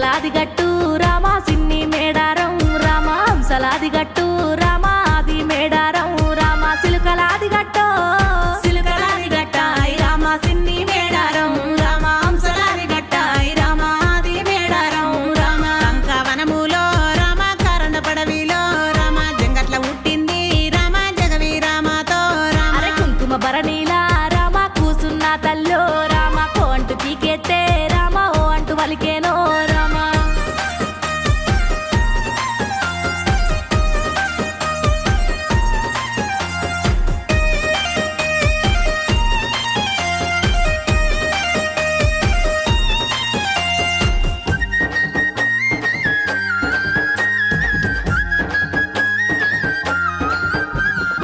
సిలుకలాది గట్టు రామా సిన్ని మేడారం రామా హంసలాది గట్టు రామా ఆది మేడారం రామా సిలుకలాది గట్టు సిలుకలాది గట్టాయి రామా సిన్ని మేడారం రామా హంసలాది గట్టాయి రామా ఆది మేడారం రామా వనములో రామ కారణ పడవిలో రామ జంగట్ల పుట్టింది రామ జగవి రామతో రామ అరే కుంకుమ భరణీలా రామా కూసున్న తల్లో రామా కో అంటూ పీకెత్తే రామా ఓ అంటూ వలికేనో రామా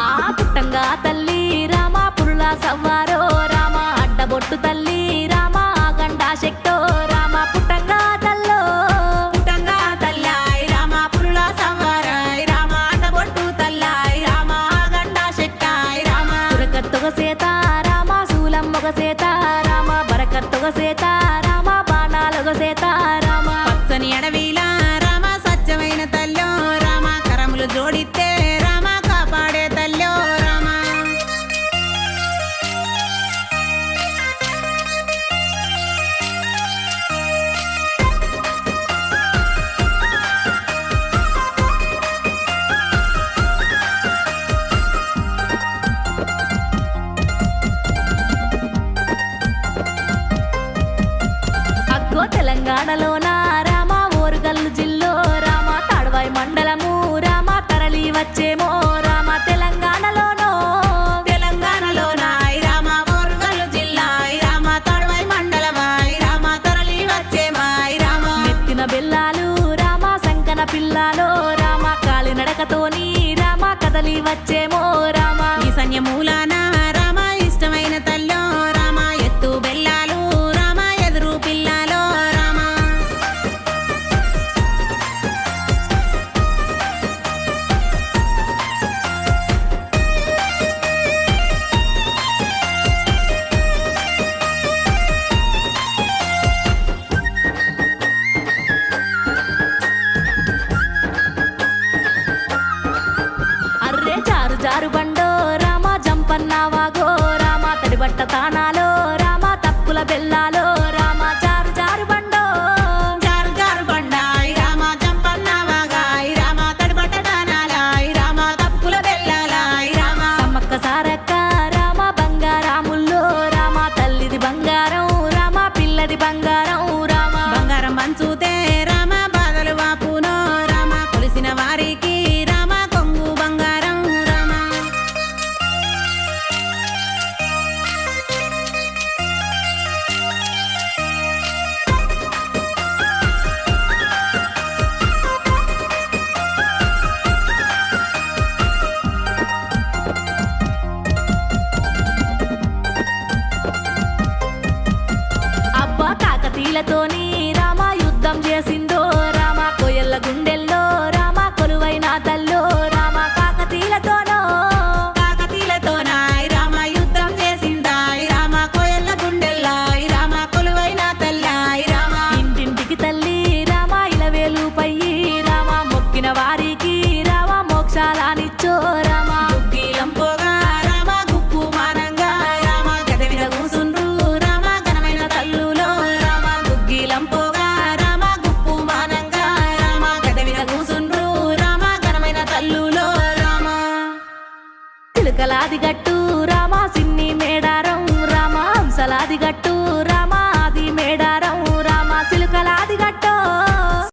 ఆ పుట్టంగా తల్లి రామా పురుల సవ్వారో రామా అడ్డబొట్టు తల్లి రామా గండా శక్తో రామా పుట్టంగా తల్లో పుట్టంగా తల్లాయి రామ పురుల సవ్వారాయి రామ అడ్డబొట్టు తల్లాయి రామ గండా శక్తాయి రామ సురకత్తొగ సేత రామా శూలమ్మొగ సేత రామా బరకత్తొగ సేత రామా బాణాలొగ సేత రామా పచ్చని అడవిలా రామ సత్యమైన తల్లో రామ కరములు జోడితే రామ కాపాడే తల్లో రామ అగ్గో తెలంగాణలోన రామా ఓరుగల్లు జిల్లో రామా తాడ్వాయి మండలము రామా తరలి వచ్చేమో రామా తెలంగాణలోనో తెలంగాణలోనాయి రామ ఓరుగల్లు జిల్లాయి రామ తడవై మండలమాయి రామ తరలి వచ్చేమాయి రామ నెత్తిన బెల్లాలు రామా సంకన పిల్లాలో రామా కాలినడకతోని రామా కదలి వచ్చేమో రామా ఈశాన్య మూలాన రామ ఇష్టమైన తల్లో రామ ఎత్తు బెల్లాలు రామ ఎదురు పిల్లాలో రామ అర్రే జారు జారు బండో రామా జంపన్నావాగో రామా తడిబట్ట తానాల